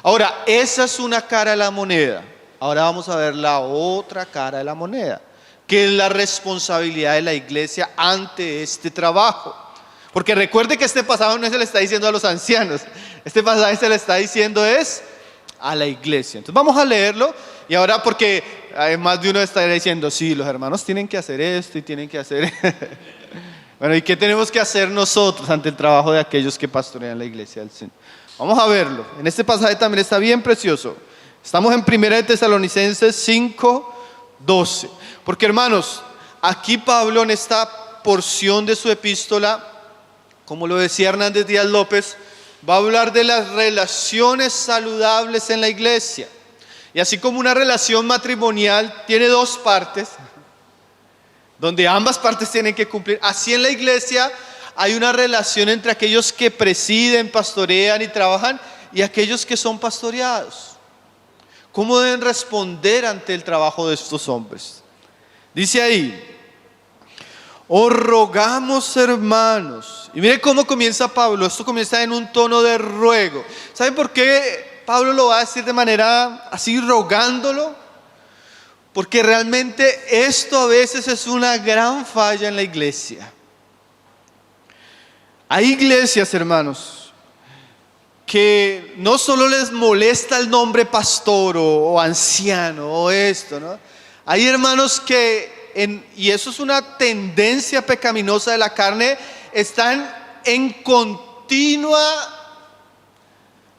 Ahora, esa es una cara de la moneda. Ahora vamos a ver la otra cara de la moneda, que es la responsabilidad de la iglesia ante este trabajo. Porque recuerde que este pasaje no se le está diciendo a los ancianos, este pasaje se le está diciendo es a la iglesia. Entonces vamos a leerlo, y ahora porque más de uno estará diciendo, sí, los hermanos tienen que hacer esto y tienen que hacer bueno, ¿y qué tenemos que hacer nosotros ante el trabajo de aquellos que pastorean la iglesia del Señor? Vamos a verlo. En este pasaje también está bien precioso. Estamos en 1 de Tesalonicenses 5:12. Porque, hermanos, aquí Pablo, en esta porción de su epístola, como lo decía Hernández Díaz López, va a hablar de las relaciones saludables en la iglesia. Y así como una relación matrimonial tiene dos partes, donde ambas partes tienen que cumplir, así en la iglesia hay una relación entre aquellos que presiden, pastorean y trabajan y aquellos que son pastoreados. ¿Cómo deben responder ante el trabajo de estos hombres? Dice ahí, os rogamos, hermanos. Y mire cómo comienza Pablo. Esto comienza en un tono de ruego. ¿Saben por qué Pablo lo va a decir de manera así, rogándolo? Porque realmente esto a veces es una gran falla en la iglesia. Hay iglesias, hermanos, que no solo les molesta el nombre pastor o anciano o esto, ¿no? Hay hermanos que, y eso es una tendencia pecaminosa de la carne, están en continua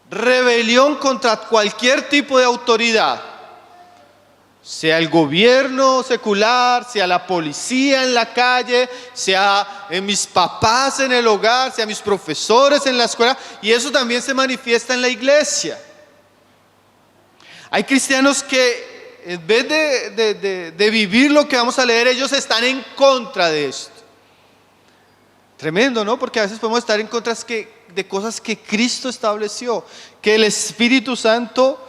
rebelión contra cualquier tipo de autoridad. Sea el gobierno secular, sea la policía en la calle, sea mis papás en el hogar, sea mis profesores en la escuela, y eso también se manifiesta en la iglesia. Hay cristianos que en vez de vivir lo que vamos a leer, ellos están en contra de esto. Tremendo, ¿no? Porque a veces podemos estar en contra de cosas que Cristo estableció, que el Espíritu Santo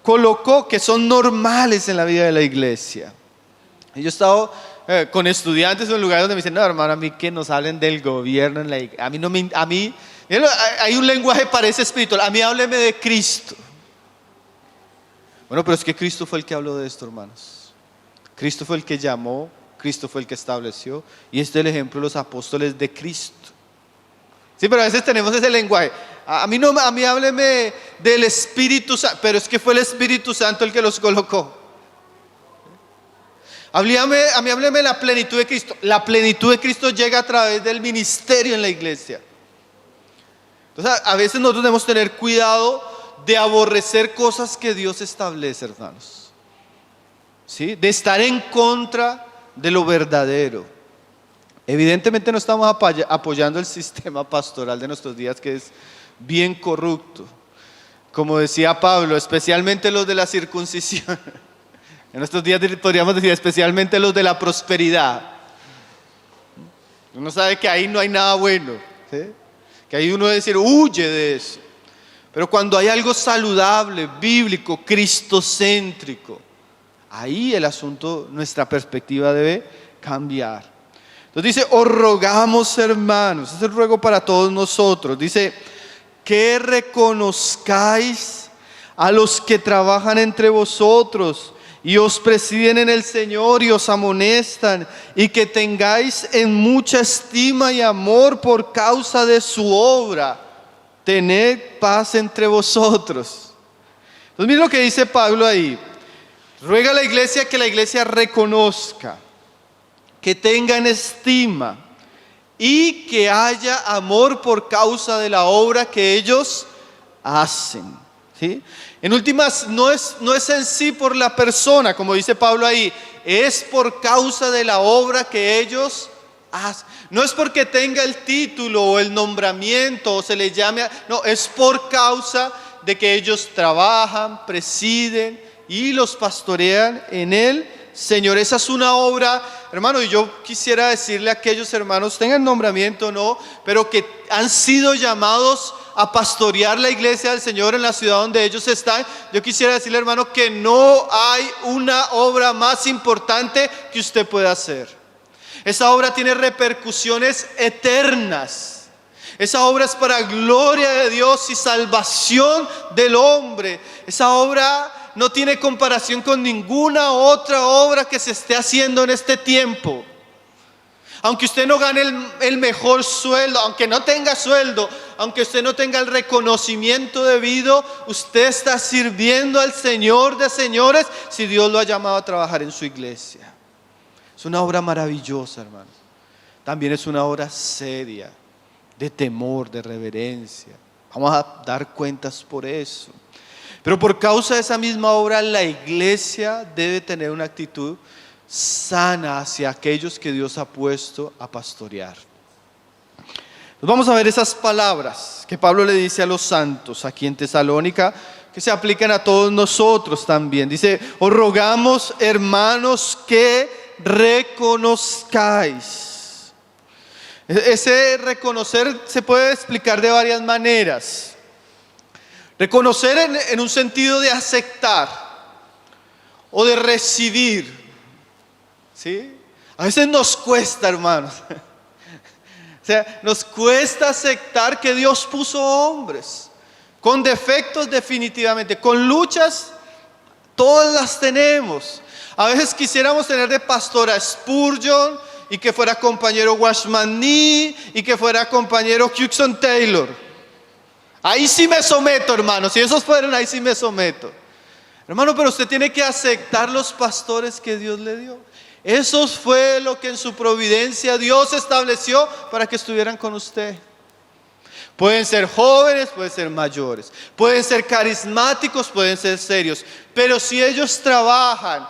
colocó, que son normales en la vida de la iglesia. Yo he estado con estudiantes en lugares donde me dicen, no, hermano, a mí que nos hablen del gobierno en la iglesia. Hay un lenguaje parece espiritual. A mí hábleme de Cristo. Bueno, pero es que Cristo fue el que habló de esto, hermanos. Cristo fue el que llamó, Cristo fue el que estableció. Y este es el ejemplo de los apóstoles de Cristo. Sí, pero a veces tenemos ese lenguaje. A mí hábleme del Espíritu Santo, pero es que fue el Espíritu Santo el que los colocó. A mí hábleme de la plenitud de Cristo. La plenitud de Cristo llega a través del ministerio en la iglesia. Entonces, a veces nosotros debemos tener cuidado de aborrecer cosas que Dios establece, hermanos. ¿Sí? De estar en contra de lo verdadero. Evidentemente no estamos apoyando el sistema pastoral de nuestros días, que es bien corrupto. Como decía Pablo, especialmente los de la circuncisión. En nuestros días podríamos decir especialmente los de la prosperidad. Uno sabe que ahí no hay nada bueno, ¿sí? Que ahí uno debe decir, huye de eso. Pero cuando hay algo saludable, bíblico, cristocéntrico, ahí el asunto, nuestra perspectiva debe cambiar. Entonces dice, os rogamos, hermanos, es el ruego para todos nosotros. Dice, que reconozcáis a los que trabajan entre vosotros y os presiden en el Señor y os amonestan, y que tengáis en mucha estima y amor por causa de su obra. Tened paz entre vosotros. Entonces miren lo que dice Pablo ahí. Ruega a la iglesia que la iglesia reconozca, que tengan estima y que haya amor por causa de la obra que ellos hacen. ¿Sí? En últimas, no es en sí por la persona, como dice Pablo ahí, es por causa de la obra que ellos hacen. No es porque tenga el título o el nombramiento o se le llame, no, es por causa de que ellos trabajan, presiden y los pastorean en el Señor. Esa es una obra, hermano, y yo quisiera decirle a aquellos hermanos, tengan nombramiento o no, pero que han sido llamados a pastorear la iglesia del Señor en la ciudad donde ellos están. Yo quisiera decirle, hermano, que no hay una obra más importante que usted pueda hacer. Esa obra tiene repercusiones eternas. Esa obra es para gloria de Dios y salvación del hombre. Esa obra no tiene comparación con ninguna otra obra que se esté haciendo en este tiempo. Aunque usted no gane el mejor sueldo, aunque no tenga sueldo, aunque usted no tenga el reconocimiento debido, usted está sirviendo al Señor de señores si Dios lo ha llamado a trabajar en su iglesia. Es una obra maravillosa, hermanos. También es una obra seria, de temor, de reverencia. Vamos a dar cuentas por eso. Pero por causa de esa misma obra, la iglesia debe tener una actitud sana hacia aquellos que Dios ha puesto a pastorear. Vamos a ver esas palabras que Pablo le dice a los santos aquí en Tesalónica, que se aplican a todos nosotros también. Dice: os rogamos, hermanos, que reconozcáis. Ese reconocer se puede explicar de varias maneras. Reconocer en un sentido de aceptar o de recibir, ¿sí? A veces nos cuesta, hermanos. O sea, nos cuesta aceptar que Dios puso hombres con defectos definitivamente, con luchas, todas las tenemos. A veces quisiéramos tener de pastora Spurgeon y que fuera compañero Watchman Nee y que fuera compañero Hudson Taylor. Ahí sí me someto, hermano. Si esos fueron, ahí sí me someto. Hermano, pero usted tiene que aceptar los pastores que Dios le dio. Eso fue lo que en su providencia Dios estableció para que estuvieran con usted. Pueden ser jóvenes, pueden ser mayores, pueden ser carismáticos, pueden ser serios. Pero si ellos trabajan,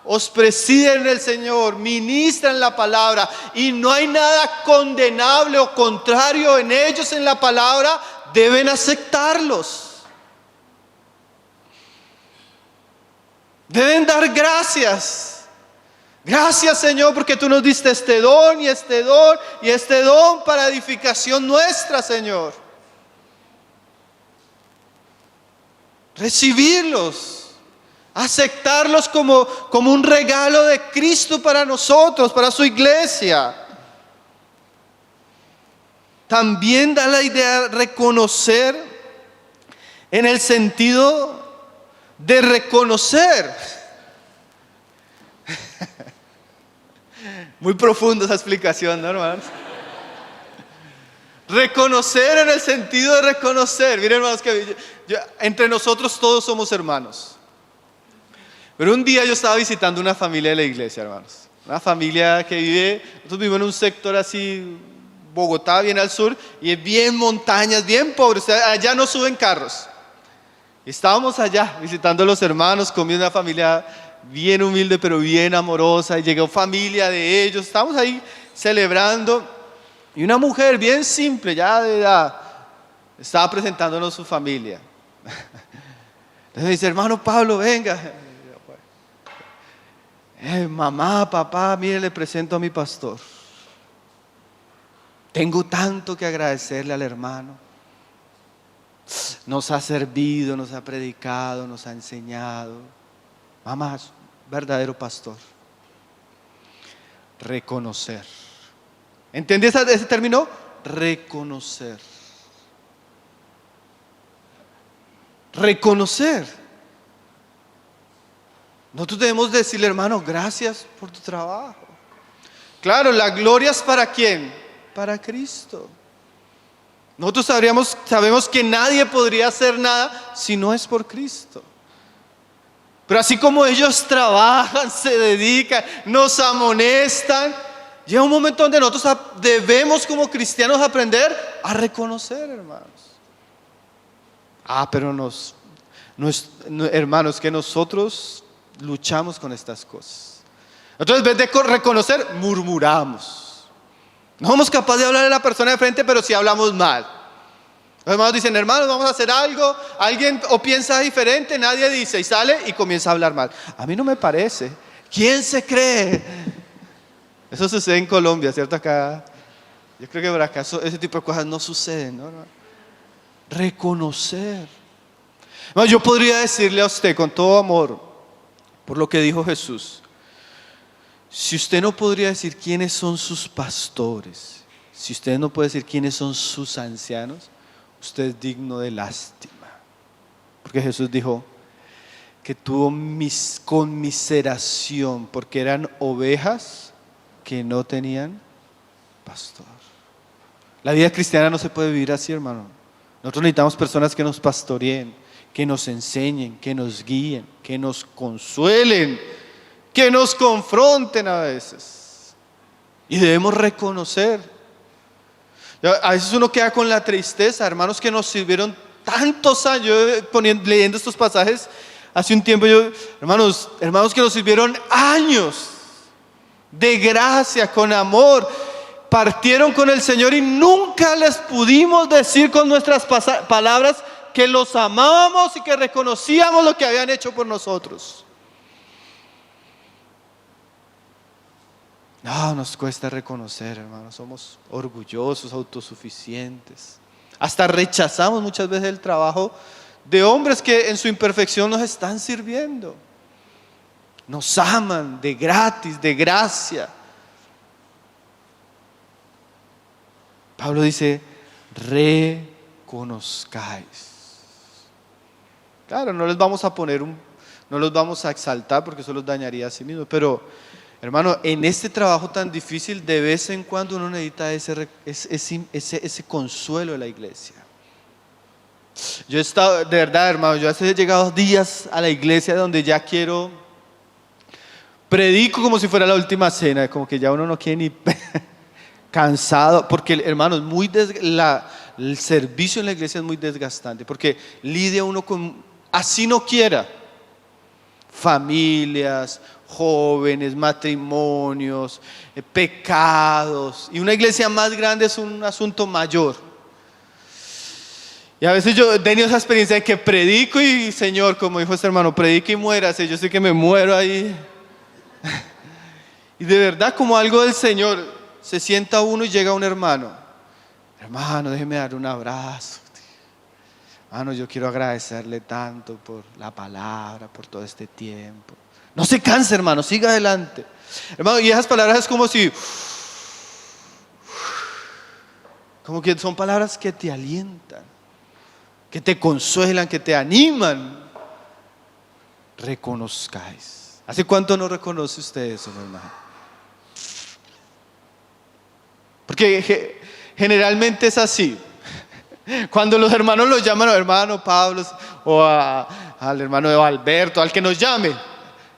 os presiden el Señor, ministran la palabra y no hay nada condenable o contrario en ellos en la palabra, deben aceptarlos. Deben dar gracias. Gracias, Señor, porque tú nos diste este don y este don y este don para edificación nuestra, Señor. Recibirlos, aceptarlos como un regalo de Cristo para nosotros, para su iglesia. También da la idea de reconocer en el sentido de reconocer. Muy profunda esa explicación, ¿no, hermanos? Reconocer en el sentido de reconocer. Miren, hermanos, que entre nosotros todos somos hermanos. Pero un día yo estaba visitando una familia de la iglesia, hermanos. Una familia que vive, nosotros vivimos en un sector así, Bogotá, bien al sur, y es bien montañas, bien pobre. O sea, allá no suben carros. Y estábamos allá visitando a los hermanos, comiendo una familia bien humilde pero bien amorosa, y llegó familia de ellos, estábamos ahí celebrando y una mujer bien simple, ya de edad, estaba presentándonos su familia. Entonces me dice: hermano Pablo, venga. Mamá, papá, mire, le presento a mi pastor. Tengo tanto que agradecerle al hermano. Nos ha servido, nos ha predicado, nos ha enseñado. Mamá, verdadero pastor. Reconocer. ¿Entendí ese término? Reconocer. Reconocer. Nosotros debemos decirle: hermano, gracias por tu trabajo. Claro, la gloria es ¿para quién? Para Cristo. Nosotros sabemos que nadie podría hacer nada si no es por Cristo. Pero así como ellos trabajan, se dedican, nos amonestan, llega un momento donde nosotros debemos como cristianos aprender a reconocer, hermanos. Pero hermanos, que nosotros luchamos con estas cosas. Entonces, en vez de reconocer, murmuramos. No somos capaces de hablar a la persona de frente, pero sí hablamos mal. Los hermanos dicen: hermanos, vamos a hacer algo. Alguien o piensa diferente, nadie dice, y sale y comienza a hablar mal. A mí no me parece. ¿Quién se cree? Eso sucede en Colombia, ¿cierto? Acá, yo creo que por acá ese tipo de cosas no suceden, ¿no? Reconocer. Yo podría decirle a usted con todo amor, por lo que dijo Jesús, si usted no podría decir quiénes son sus pastores, si usted no puede decir quiénes son sus ancianos, usted es digno de lástima. Porque Jesús dijo que tuvo conmiseración porque eran ovejas que no tenían pastor. La vida cristiana no se puede vivir así, hermano. Nosotros necesitamos personas que nos pastoreen, que nos enseñen, que nos guíen, que nos consuelen, que nos confronten a veces. Y debemos reconocer. A veces uno queda con la tristeza, hermanos que nos sirvieron tantos años. Yo leyendo estos pasajes hace un tiempo, hermanos que nos sirvieron años de gracia, con amor, partieron con el Señor y nunca les pudimos decir con nuestras palabras que los amábamos y que reconocíamos lo que habían hecho por nosotros. No, nos cuesta reconocer, hermanos, somos orgullosos, autosuficientes. Hasta rechazamos muchas veces el trabajo de hombres que en su imperfección nos están sirviendo. Nos aman de gratis, de gracia. Pablo dice, reconozcáis. Claro, no les vamos a poner no los vamos a exaltar porque eso los dañaría a sí mismos, pero hermano, en este trabajo tan difícil, de vez en cuando uno necesita ese consuelo de la iglesia. Yo he estado, de verdad, hermano, yo he llegado días a la iglesia donde ya predico como si fuera la última cena, como que ya uno no quiere ni cansado, porque hermano, el servicio en la iglesia es muy desgastante, porque lidia uno con, así no quiera, familias, jóvenes, matrimonios, pecados, y una iglesia más grande es un asunto mayor. Y a veces yo he tenido esa experiencia de que predico y Señor, como dijo este hermano, predica y muérase, yo sé que me muero ahí. Y de verdad, como algo del Señor, se sienta uno y llega un hermano, déjeme dar un abrazo. Hermano, yo quiero agradecerle tanto por la palabra, por todo este tiempo. No se canse, hermano, siga adelante. Hermano, y esas palabras es como que son palabras que te alientan, que te consuelan, que te animan. Reconozcáis. ¿Hace cuánto no reconoce usted eso, hermano? Porque generalmente es así. Cuando los hermanos los llaman, hermano Pablo, o al hermano Alberto, al que nos llame,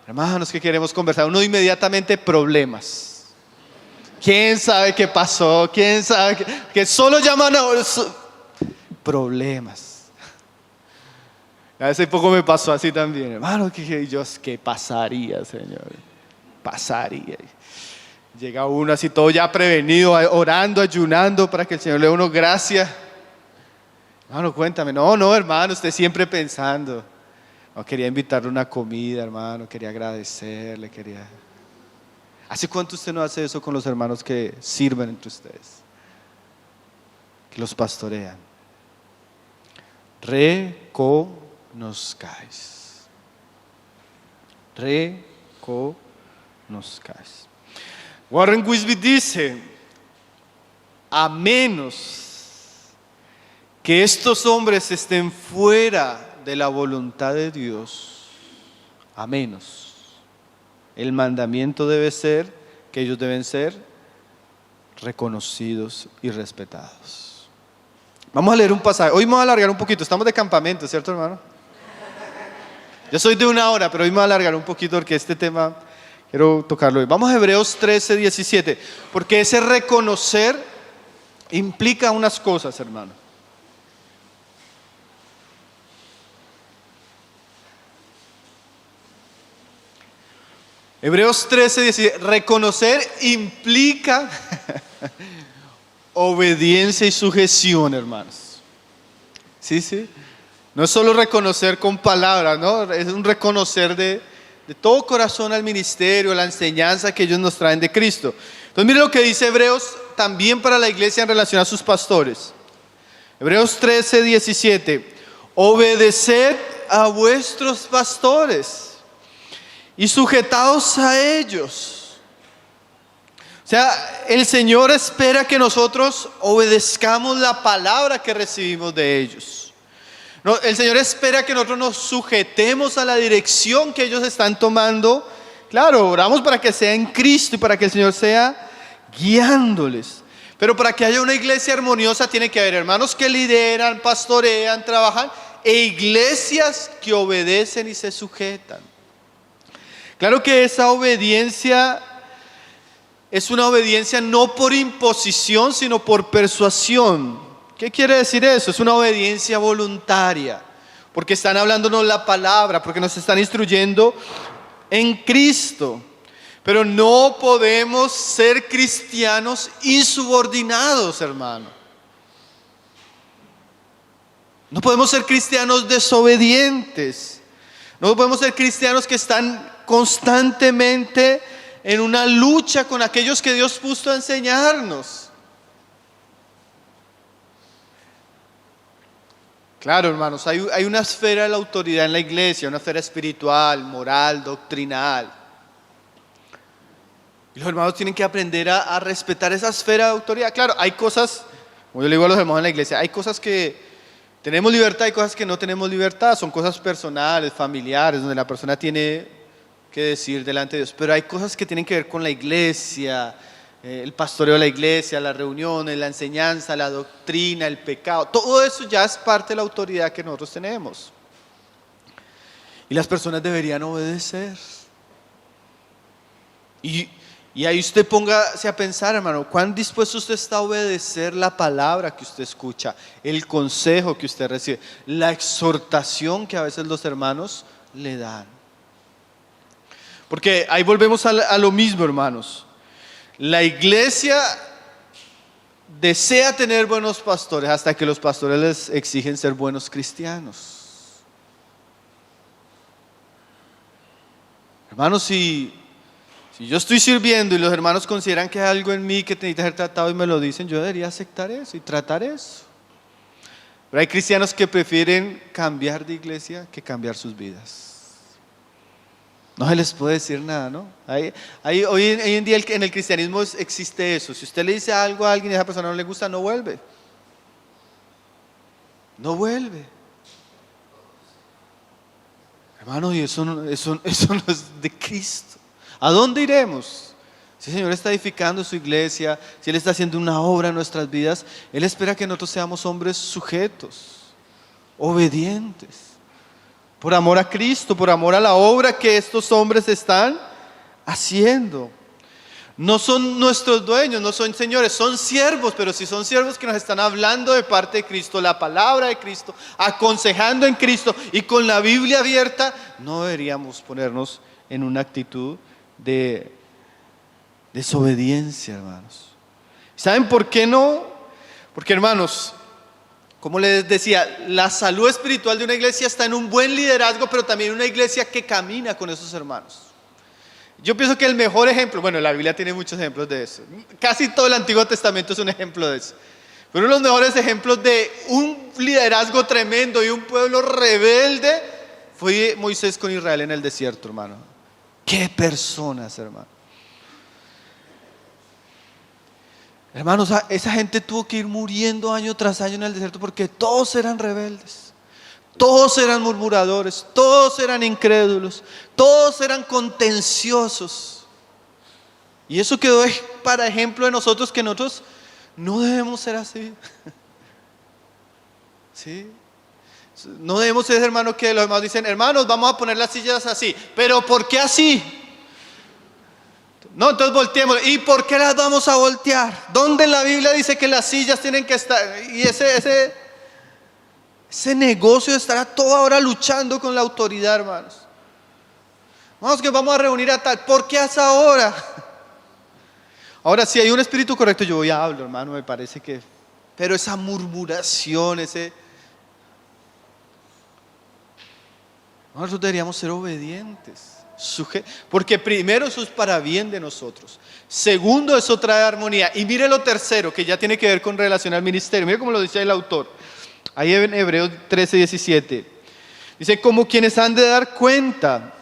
hermanos que queremos conversar, uno inmediatamente problemas. ¿Quién sabe qué pasó? ¿Quién sabe que solo llaman a problemas? Hace poco me pasó así también, hermano, ¿qué pasaría, Señor? Pasaría. Llega uno así todo ya prevenido, orando, ayunando para que el Señor le dé uno gracia. Hermano, cuéntame. No, hermano, usted siempre pensando. No, quería invitarle una comida, hermano, quería agradecerle, ¿Hace cuánto usted no hace eso con los hermanos que sirven entre ustedes? Que los pastorean. Reconozcáis. Warren Wiersbe dice, a menos que estos hombres estén fuera de la voluntad de Dios, a menos, el mandamiento debe ser que ellos deben ser reconocidos y respetados. Vamos a leer un pasaje. Hoy me voy a alargar un poquito, estamos de campamento, ¿cierto, hermano? Yo soy de 1 hora, pero hoy me voy a alargar un poquito porque este tema quiero tocarlo hoy. Vamos a Hebreos 13, 17, porque ese reconocer implica unas cosas, hermano. Hebreos 13, 17, reconocer implica obediencia y sujeción, hermanos. Sí. No es solo reconocer con palabras, ¿no? Es un reconocer de todo corazón al ministerio, a la enseñanza que ellos nos traen de Cristo. Entonces mire lo que dice Hebreos también para la iglesia en relación a sus pastores. Hebreos 13, 17. Obedeced a vuestros pastores y sujetaos a ellos. O sea, el Señor espera que nosotros obedezcamos la palabra que recibimos de ellos. No, el Señor espera que nosotros nos sujetemos a la dirección que ellos están tomando. Claro, oramos para que sea en Cristo y para que el Señor sea guiándoles. Pero para que haya una iglesia armoniosa tiene que haber hermanos que lideran, pastorean, trabajan, e iglesias que obedecen y se sujetan. Claro que esa obediencia es una obediencia no por imposición, sino por persuasión. ¿Qué quiere decir eso? Es una obediencia voluntaria, porque están hablándonos la palabra, porque nos están instruyendo en Cristo. Pero no podemos ser cristianos insubordinados, hermano. No podemos ser cristianos desobedientes. No podemos ser cristianos que están constantemente en una lucha con aquellos que Dios puso a enseñarnos. Claro, hermanos, hay una esfera de la autoridad en la iglesia, una esfera espiritual, moral, doctrinal. Y los hermanos tienen que aprender a respetar esa esfera de autoridad. Claro, hay cosas, como yo le digo a los hermanos en la iglesia, hay cosas que tenemos libertad y cosas que no tenemos libertad. Son cosas personales, familiares, donde la persona tiene que decir delante de Dios. Pero hay cosas que tienen que ver con la iglesia, el pastoreo de la iglesia, las reuniones, la enseñanza, la doctrina, el pecado. Todo eso ya es parte de la autoridad que nosotros tenemos. Y las personas deberían obedecer. Y ahí usted póngase a pensar, hermano, ¿cuán dispuesto usted está a obedecer la palabra que usted escucha, el consejo que usted recibe, la exhortación que a veces los hermanos le dan? Porque ahí volvemos a lo mismo, hermanos. La iglesia desea tener buenos pastores hasta que los pastores les exigen ser buenos cristianos. Hermanos, si yo estoy sirviendo y los hermanos consideran que hay algo en mí que necesita ser tratado y me lo dicen, yo debería aceptar eso y tratar eso. Pero hay cristianos que prefieren cambiar de iglesia que cambiar sus vidas. No se les puede decir nada, ¿no? Hoy en día en el cristianismo existe eso. Si usted le dice algo a alguien y a esa persona no le gusta, no vuelve. No vuelve. Hermano, y eso no es de Cristo. ¿A dónde iremos? Si el Señor está edificando su iglesia, si Él está haciendo una obra en nuestras vidas, Él espera que nosotros seamos hombres sujetos, obedientes, por amor a Cristo, por amor a la obra que estos hombres están haciendo. No son nuestros dueños, no son señores, son siervos, pero si son siervos que nos están hablando de parte de Cristo, la palabra de Cristo, aconsejando en Cristo y con la Biblia abierta, no deberíamos ponernos en una actitud de desobediencia, hermanos. ¿Saben por qué no? Porque, hermanos, como les decía, la salud espiritual de una iglesia está en un buen liderazgo, pero también una iglesia que camina con esos hermanos. Yo pienso que el mejor ejemplo, bueno, la Biblia tiene muchos ejemplos de eso, casi todo el Antiguo Testamento es un ejemplo de eso, pero uno de los mejores ejemplos de un liderazgo tremendo y un pueblo rebelde fue Moisés con Israel en el desierto, hermano. ¡Qué personas, hermano! Hermanos, esa gente tuvo que ir muriendo año tras año en el desierto porque todos eran rebeldes, todos eran murmuradores, todos eran incrédulos, todos eran contenciosos. Y eso quedó para ejemplo de nosotros, que nosotros no debemos ser así. ¿Sí? No debemos ser, hermanos, que los hermanos dicen, hermanos, vamos a poner las sillas así. ¿Pero por qué así? No, entonces volteemos. ¿Y por qué las vamos a voltear? ¿Dónde en la Biblia dice que las sillas tienen que estar? Y ese negocio de estar a toda hora luchando con la autoridad, hermanos. Vamos que vamos a reunir a tal. ¿Por qué a esa hora? Ahora, si hay un espíritu correcto, yo voy a hablar, hermano, me parece que... Pero esa murmuración, nosotros deberíamos ser obedientes, porque primero eso es para bien de nosotros, segundo eso trae armonía, y mire lo tercero, que ya tiene que ver con relación al ministerio. Mire cómo lo dice el autor ahí en Hebreos 13:17, dice: como quienes han de dar cuenta,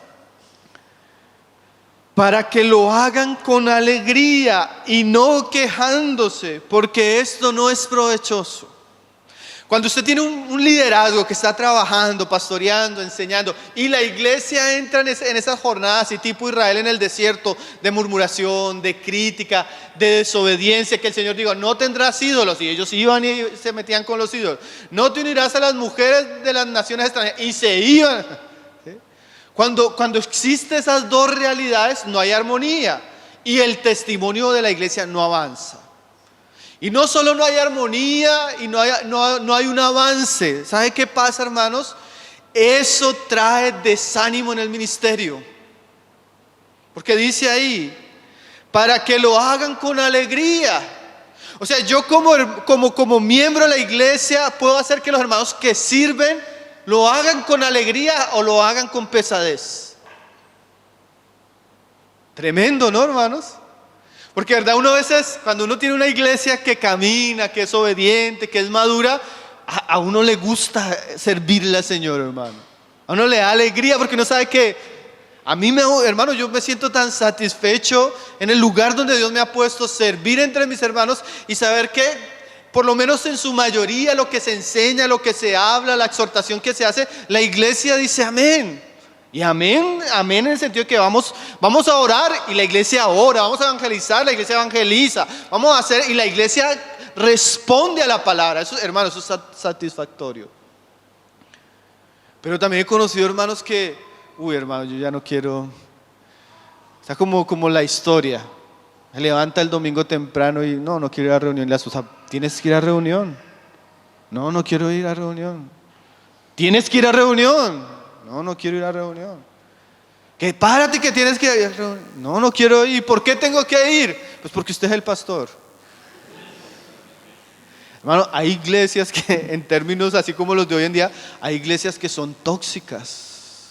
para que lo hagan con alegría y no quejándose, porque esto no es provechoso. Cuando usted tiene un liderazgo que está trabajando, pastoreando, enseñando, y la iglesia entra en esas jornadas así tipo Israel en el desierto, de murmuración, de crítica, de desobediencia, que el Señor diga, no tendrás ídolos, y ellos iban y se metían con los ídolos. No te unirás a las mujeres de las naciones extranjeras, y se iban. ¿Sí? Cuando existen esas dos realidades, no hay armonía, y el testimonio de la iglesia no avanza. Y no solo no hay armonía y no hay un avance. ¿Sabe qué pasa, hermanos? Eso trae desánimo en el ministerio. Porque dice ahí, para que lo hagan con alegría. O sea, yo como miembro de la iglesia puedo hacer que los hermanos que sirven lo hagan con alegría o lo hagan con pesadez. Tremendo, ¿no, hermanos? Porque verdad, uno a veces, cuando uno tiene una iglesia que camina, que es obediente, que es madura, a uno le gusta servirle al Señor, hermano. A uno le da alegría porque uno sabe que hermano, yo me siento tan satisfecho en el lugar donde Dios me ha puesto, servir entre mis hermanos y saber que por lo menos en su mayoría lo que se enseña, lo que se habla, la exhortación que se hace, la iglesia dice amén. Y amén en el sentido de que vamos a orar y la iglesia ora, vamos a evangelizar, la iglesia evangeliza, vamos a hacer y la iglesia responde a la palabra. Eso, hermano, eso es satisfactorio. Pero también he conocido hermanos que, hermano, yo ya no quiero. Está como la historia. Se levanta el domingo temprano y no quiero ir a reunión. Y la esposa, ¿tienes que ir a reunión? No quiero ir a reunión. ¿Tienes que ir a reunión? No quiero ir a reunión. Que párate que tienes que ir a reunión. No quiero ir. ¿Por qué tengo que ir? Pues porque usted es el pastor. Hermano, hay iglesias que en términos así como los de hoy en día, hay iglesias que son tóxicas.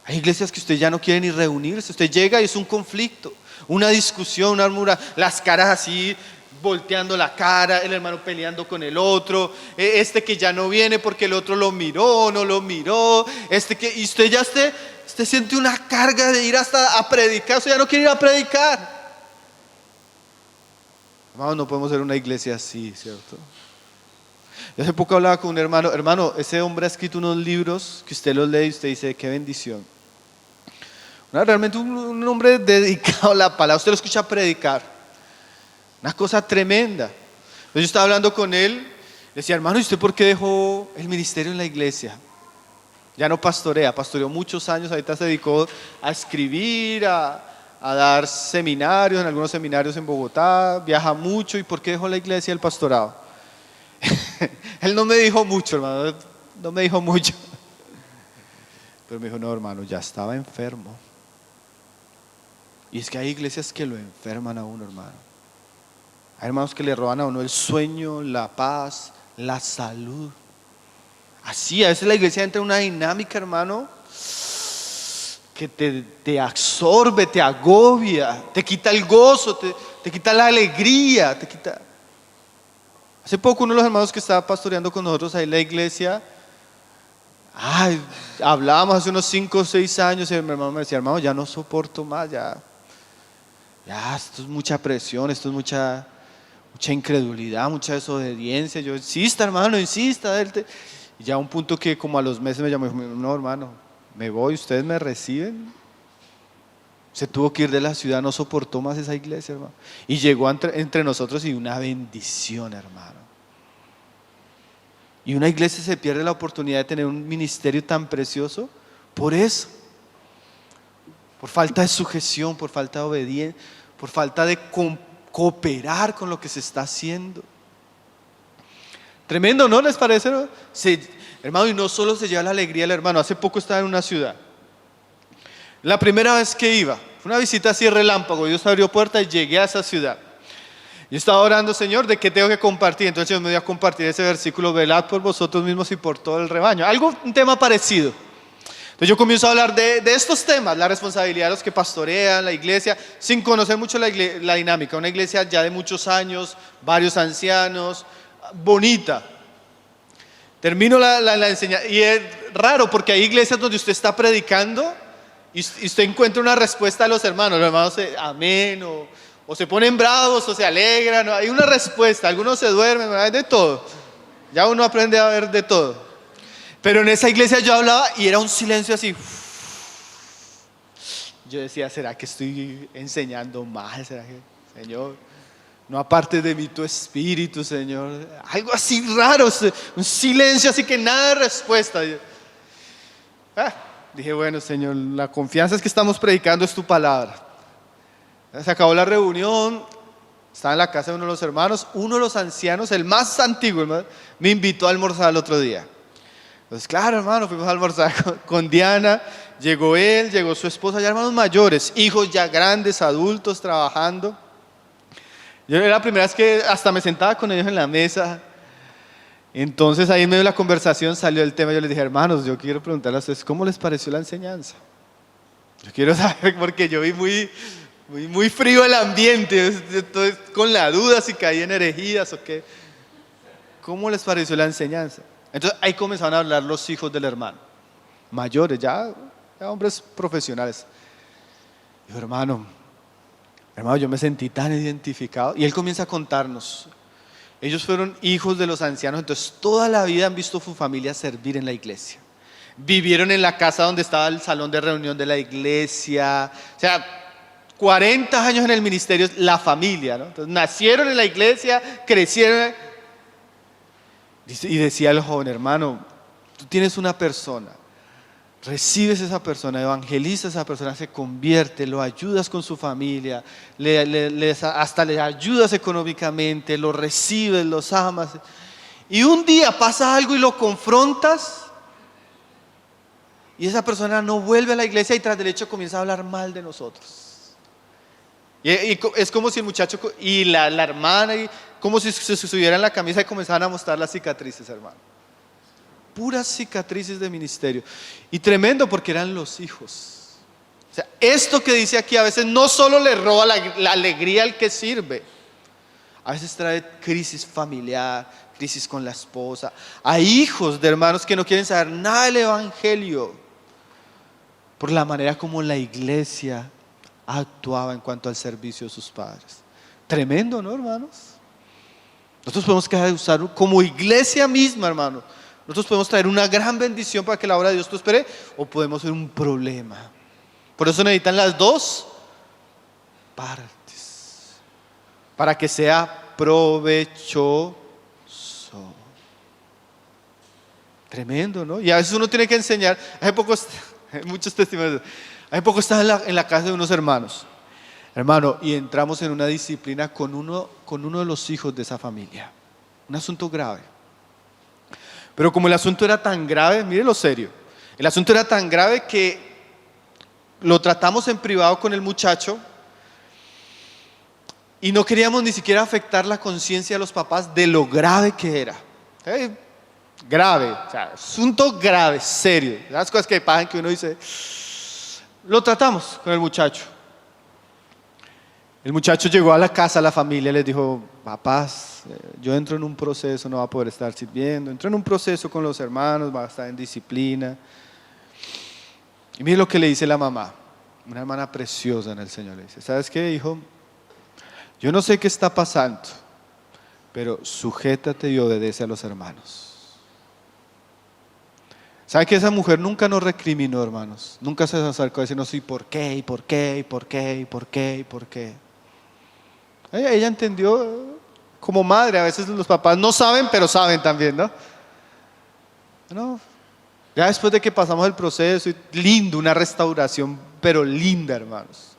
Hay iglesias que usted ya no quiere ni reunirse. Usted llega y es un conflicto, una discusión, una murmura, las caras así volteando la cara, el hermano peleando con el otro, que ya no viene porque el otro lo miró, no lo miró, y usted siente una carga de ir hasta a predicar, usted ya no quiere ir a predicar. Hermano, no podemos ser una iglesia así, ¿cierto? Yo hace poco hablaba con un hermano, ese hombre ha escrito unos libros que usted los lee y usted dice, qué bendición. Realmente un hombre dedicado a la palabra, usted lo escucha predicar. Una cosa tremenda. Entonces yo estaba hablando con él, le decía, hermano, ¿y usted por qué dejó el ministerio en la iglesia? Ya no pastoreó muchos años, ahorita se dedicó a escribir, a dar seminarios, en algunos seminarios en Bogotá, viaja mucho. ¿Y por qué dejó la iglesia y el pastorado? Él no me dijo mucho, hermano, no me dijo mucho. Pero me dijo, no, hermano, ya estaba enfermo. Y es que hay iglesias que lo enferman a uno, hermano. Hay hermanos que le roban a uno el sueño, la paz, la salud. Así, a veces la iglesia entra en una dinámica, hermano, que te absorbe, te agobia, te quita el gozo, te quita la alegría, te quita. Hace poco uno de los hermanos que estaba pastoreando con nosotros ahí en la iglesia, hablábamos hace unos 5 o 6 años y mi hermano me decía, hermano, ya no soporto más, ya esto es mucha presión, esto es mucha incredulidad, mucha desobediencia. Yo, insista, hermano, insista. Y ya a un punto que como a los meses me llamó y dijo, no, hermano, me voy, ustedes me reciben. Se tuvo que ir de la ciudad, no soportó más esa iglesia, hermano. Y llegó entre nosotros y una bendición, hermano. Y una iglesia se pierde la oportunidad de tener un ministerio tan precioso por eso. Por falta de sujeción, por falta de obediencia, por falta de cooperar con lo que se está haciendo. Tremendo, ¿no les parece? Hermano, y no solo se lleva la alegría del hermano. Hace poco estaba en una ciudad. La primera vez que iba, fue una visita así relámpago. Dios abrió puerta y llegué a esa ciudad. Yo estaba orando, Señor, ¿de qué tengo que compartir? Entonces Dios me dio a compartir ese versículo, velad por vosotros mismos y por todo el rebaño. Un tema parecido. Entonces yo comienzo a hablar de estos temas, la responsabilidad de los que pastorean, la iglesia, sin conocer mucho la dinámica. Una iglesia ya de muchos años, varios ancianos, bonita. Termino la enseñanza y es raro porque hay iglesias donde usted está predicando y usted encuentra una respuesta a los hermanos amén, o se ponen bravos, o se alegran, ¿no? Hay una respuesta, algunos se duermen, ¿no? Hay de todo. Ya uno aprende a ver de todo. Pero en esa iglesia yo hablaba y era un silencio así. Yo decía, ¿será que estoy enseñando mal? ¿Será que, Señor, no apartes de mí tu espíritu, Señor? Algo así raro, un silencio así que nada de respuesta. Dije, bueno, Señor, la confianza es que estamos predicando es tu palabra. Se acabó la reunión, estaba en la casa de uno de los hermanos, uno de los ancianos, el más antiguo, hermano, me invitó a almorzar el otro día. Entonces, claro, hermano, fuimos a almorzar con Diana, llegó él, llegó su esposa, ya hermanos mayores, hijos ya grandes, adultos, trabajando. Yo era la primera vez que hasta me sentaba con ellos en la mesa. Entonces ahí en medio de la conversación salió el tema. Yo les dije, hermanos, yo quiero preguntarles a ustedes, ¿cómo les pareció la enseñanza? Yo quiero saber, porque yo vi muy frío el ambiente, entonces con la duda si caían herejías o qué. ¿Cómo les pareció la enseñanza? Entonces ahí comenzaron a hablar los hijos del hermano, mayores, ya hombres profesionales. Dijo, hermano, yo me sentí tan identificado. Y él comienza a contarnos. Ellos fueron hijos de los ancianos, entonces toda la vida han visto a su familia servir en la iglesia. Vivieron en la casa donde estaba el salón de reunión de la iglesia. O sea, 40 años en el ministerio, la familia, ¿no? Entonces nacieron en la iglesia, crecieron. Y decía el joven, hermano, tú tienes una persona, recibes a esa persona, evangelizas a esa persona, se convierte, lo ayudas con su familia, hasta le ayudas económicamente, lo recibes, los amas. Y un día pasa algo y lo confrontas y esa persona no vuelve a la iglesia y tras del hecho comienza a hablar mal de nosotros. Y es como si el muchacho y la hermana, como si se subieran la camisa y comenzaran a mostrar las cicatrices, hermano. Puras cicatrices de ministerio. Y tremendo porque eran los hijos. O sea, esto que dice aquí a veces no solo le roba la alegría al que sirve, a veces trae crisis familiar, crisis con la esposa. Hay hijos de hermanos que no quieren saber nada del evangelio por la manera como la iglesia actuaba en cuanto al servicio de sus padres. Tremendo, ¿no, hermanos? Nosotros podemos usar como iglesia misma, hermano. Nosotros podemos traer una gran bendición para que la obra de Dios prospere, o podemos ser un problema. Por eso necesitan las dos partes para que sea provechoso. Tremendo, ¿no? Y a veces uno tiene que enseñar. Hay muchos testimonios. Hace poco estaba en la casa de unos hermanos, hermano, y entramos en una disciplina con uno de los hijos de esa familia. Un asunto grave. Pero como el asunto era tan grave, mire lo serio, el asunto era tan grave que lo tratamos en privado con el muchacho y no queríamos ni siquiera afectar la conciencia de los papás de lo grave que era. Grave, o sea, asunto grave, serio. Las cosas que pasan que uno dice. Lo tratamos con el muchacho. El muchacho llegó a la casa, a la familia, les dijo, papás, yo entro en un proceso, no va a poder estar sirviendo, entro en un proceso con los hermanos, va a estar en disciplina. Y mire lo que le dice la mamá, una hermana preciosa en el Señor, le dice, ¿sabes qué, hijo? Yo no sé qué está pasando, pero sujétate y obedece a los hermanos. ¿Sabe que esa mujer nunca nos recriminó, hermanos? Nunca se acercó a decirnos, ¿y por qué? ¿Y por qué? ¿Y por qué? ¿Y por qué? ¿Y por qué? Ella entendió como madre. A veces los papás no saben, pero saben también, ¿no? Ya después de que pasamos el proceso, lindo, una restauración, pero linda, hermanos.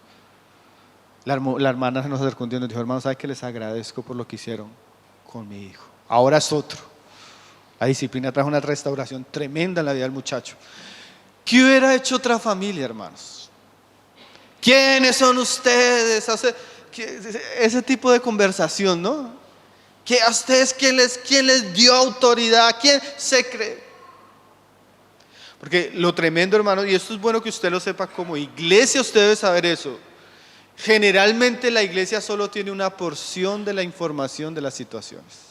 La hermana se nos acercó un día y nos dijo, hermanos, ¿sabe que les agradezco por lo que hicieron con mi hijo? Ahora es otro. La disciplina trajo una restauración tremenda en la vida del muchacho. ¿Qué hubiera hecho otra familia, hermanos? ¿Quiénes son ustedes? Ese tipo de conversación, ¿no? ¿A ustedes quién les dio autoridad? ¿Quién se cree? Porque lo tremendo, hermano, y esto es bueno que usted lo sepa como iglesia, usted debe saber eso. Generalmente la iglesia solo tiene una porción de la información de las situaciones.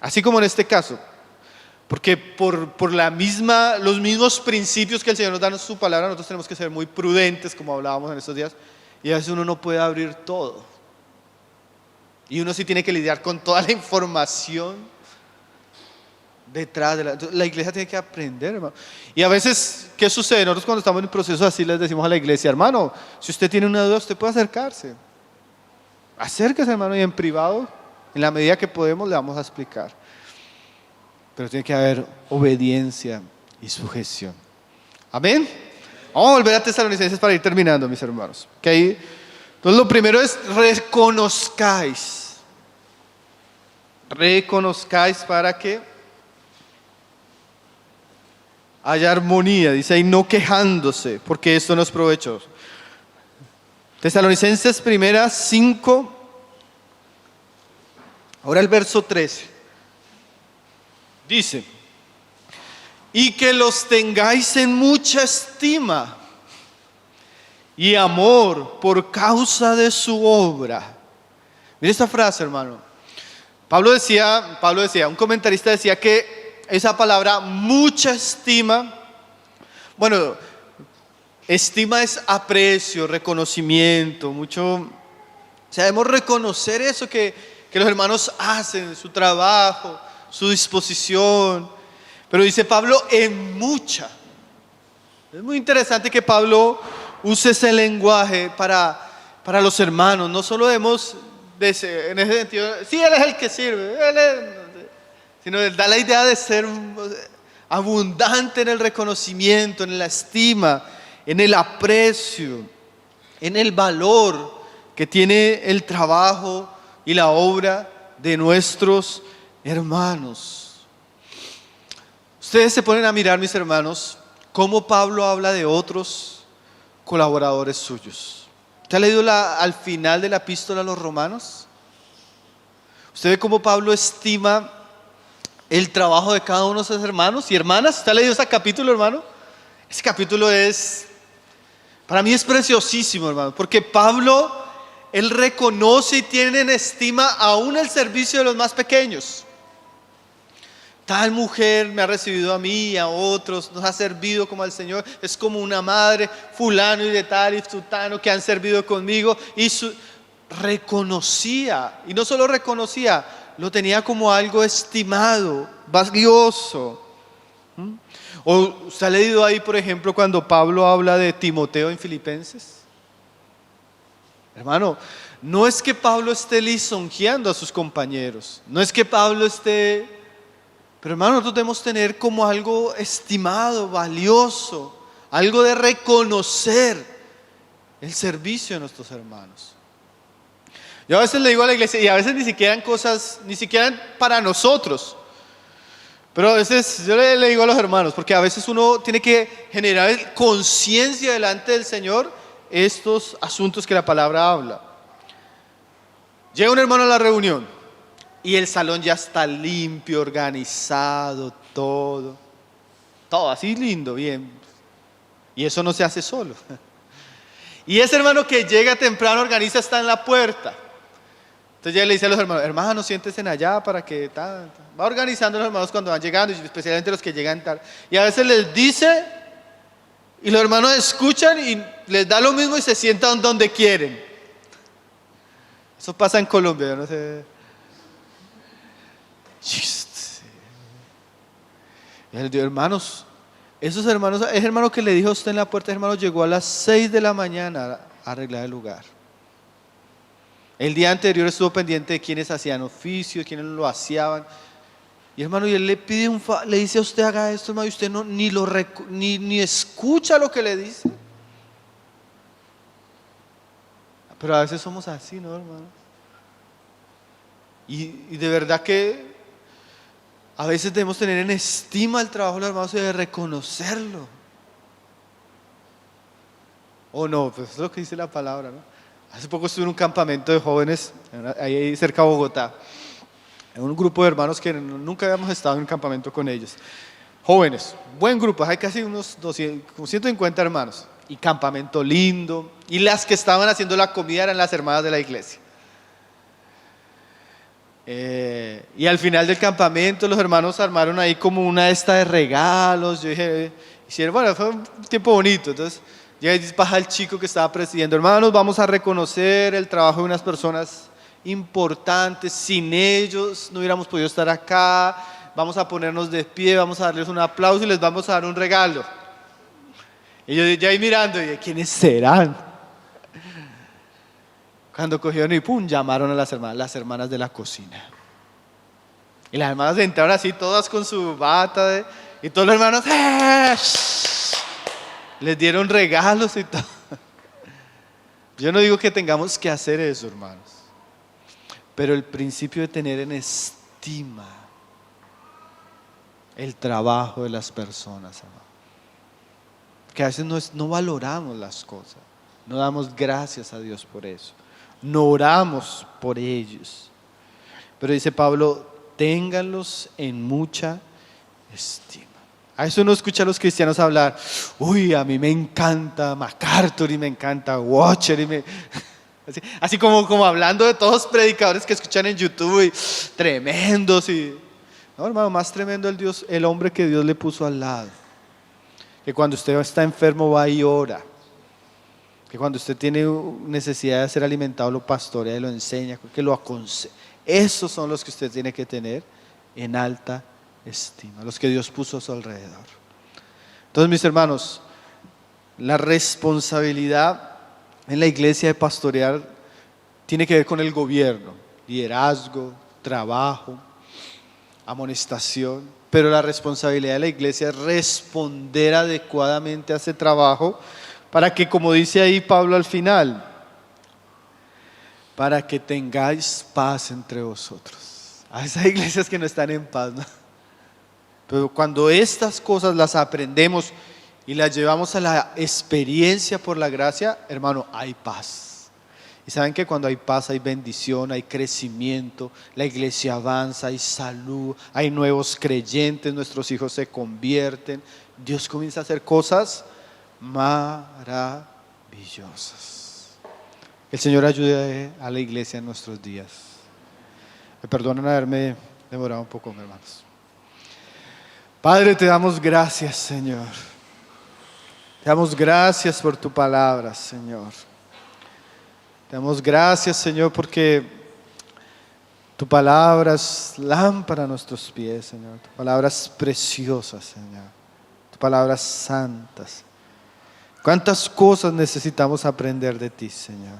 Así como en este caso, Porque por los mismos principios que el Señor nos da en su palabra, nosotros tenemos que ser muy prudentes, como hablábamos en estos días, y a veces uno no puede abrir todo. Y uno sí tiene que lidiar con toda la información detrás de la iglesia tiene que aprender, hermano. Y a veces, ¿qué sucede? Nosotros cuando estamos en un proceso así les decimos a la iglesia, hermano, si usted tiene una duda, usted puede acercarse. Acérquese, hermano, y en privado, en la medida que podemos, le vamos a explicar. Pero tiene que haber obediencia y sujeción. Amén. Vamos a volver a Tesalonicenses para ir terminando, mis hermanos. ¿Okay? Entonces lo primero es reconozcáis. Reconozcáis para que haya armonía. Dice ahí, no quejándose, porque esto no es provechoso. Tesalonicenses 5. Ahora el verso 13. Dice, y que los tengáis en mucha estima y amor por causa de su obra. Mira esta frase, hermano. Pablo decía, un comentarista decía que esa palabra mucha estima, bueno, estima es aprecio, reconocimiento, mucho, sabemos reconocer eso que los hermanos hacen, su trabajo, su disposición, pero dice Pablo en mucha. Es muy interesante que Pablo use ese lenguaje para los hermanos. No solo debemos, en ese sentido, sí, él es el que sirve, sino él da la idea de ser abundante en el reconocimiento, en la estima, en el aprecio, en el valor que tiene el trabajo y la obra de nuestros hermanos. Ustedes se ponen a mirar, mis hermanos, cómo Pablo habla de otros colaboradores suyos. ¿Usted ha leído al final de la epístola a los Romanos? ¿Usted ve cómo Pablo estima el trabajo de cada uno de sus hermanos y hermanas? ¿Usted ha leído ese capítulo, hermano? Ese capítulo para mí es preciosísimo, hermano, porque Pablo, él reconoce y tiene en estima aún el servicio de los más pequeños. Tal mujer me ha recibido a mí y a otros, nos ha servido como al Señor, es como una madre, fulano y de tal y sutano que han servido conmigo. Y reconocía, y no solo reconocía, lo tenía como algo estimado, valioso. ¿O usted ha leído ahí, por ejemplo, cuando Pablo habla de Timoteo en Filipenses? Hermano, no es que Pablo esté lisonjeando a sus compañeros, no es que Pablo esté... Pero hermano, nosotros debemos tener como algo estimado, valioso, algo de reconocer el servicio de nuestros hermanos. Yo a veces le digo a la iglesia, y a veces ni siquiera para nosotros, pero a veces yo le digo a los hermanos, porque a veces uno tiene que generar conciencia delante del Señor estos asuntos que la palabra habla. Llega un hermano a la reunión y el salón ya está limpio, organizado, todo así lindo, bien. Y eso no se hace solo. Y ese hermano que llega temprano, organiza, está en la puerta. Entonces ya le dice a los hermanos, siéntense allá para que va organizando a los hermanos cuando van llegando, y especialmente los que llegan tarde. Y a veces les dice, y los hermanos escuchan y les da lo mismo y se sientan donde quieren. Eso pasa en Colombia, yo no sé. Y él dijo, hermanos, ese hermano que le dijo a usted en la puerta, hermano, llegó a las 6 de la mañana a arreglar el lugar. El día anterior estuvo pendiente de quienes hacían oficio, de quienes lo aseaban. Y hermano, y él le pide le dice a usted haga esto, hermano, y usted ni escucha lo que le dice. Pero a veces somos así, ¿no, hermano? Y de verdad que a veces debemos tener en estima el trabajo de los hermanos y de reconocerlo. ¿O no? Pues es lo que dice la palabra, ¿no? Hace poco estuve en un campamento de jóvenes, ahí cerca de Bogotá, en un grupo de hermanos que nunca habíamos estado en un campamento con ellos. Jóvenes, buen grupo, hay casi unos 150 hermanos, y campamento lindo, y las que estaban haciendo la comida eran las hermanas de la iglesia. Y al final del campamento los hermanos armaron ahí como una de regalos. Yo dije, hicieron, bueno, fue un tiempo bonito. Entonces llega y baja el chico que estaba presidiendo: hermanos, vamos a reconocer el trabajo de unas personas importantes. Sin ellos no hubiéramos podido estar acá. Vamos a ponernos de pie, vamos a darles un aplauso y les vamos a dar un regalo. Y yo ya ahí mirando, y ¿quiénes serán? Cuando cogieron y pum, llamaron a las hermanas de la cocina. Y las hermanas entraron así, todas con su bata, y todos los hermanos les dieron regalos y todo. Yo no digo que tengamos que hacer eso, hermanos, pero el principio de tener en estima el trabajo de las personas, hermano. Que a veces no valoramos las cosas, no damos gracias a Dios por eso, no oramos por ellos. Pero dice Pablo, ténganlos en mucha estima. A veces uno escucha a los cristianos hablar: uy, a mí me encanta MacArthur y me encanta Watcher, así como hablando de todos los predicadores que escuchan en YouTube, y tremendos. No, hermano, más tremendo el hombre que Dios le puso al lado. Que cuando usted está enfermo va y ora. Que cuando usted tiene necesidad de ser alimentado lo pastorea y lo enseña, que lo aconseja. Esos son los que usted tiene que tener en alta estima, los que Dios puso a su alrededor. Entonces, mis hermanos, la responsabilidad en la iglesia de pastorear tiene que ver con el gobierno, liderazgo, trabajo, amonestación. Pero la responsabilidad de la iglesia es responder adecuadamente a ese trabajo, para que, como dice ahí Pablo al final, para que tengáis paz entre vosotros. A esas iglesias que no están en paz, ¿no? Pero cuando estas cosas las aprendemos y las llevamos a la experiencia por la gracia, hermano, hay paz. Y saben que cuando hay paz hay bendición, hay crecimiento, la iglesia avanza, hay salud, hay nuevos creyentes, nuestros hijos se convierten, Dios comienza a hacer cosas maravillosas. Que el Señor ayude a la iglesia en nuestros días. Me perdonan haberme demorado un poco, hermanos. Padre, te damos gracias, Señor. Te damos gracias por tu palabra, Señor. Te damos gracias, Señor, porque tu palabra es lámpara a nuestros pies, Señor. Tu palabra es preciosa, Señor. Tu palabra es santa. ¿Cuántas cosas necesitamos aprender de ti, Señor?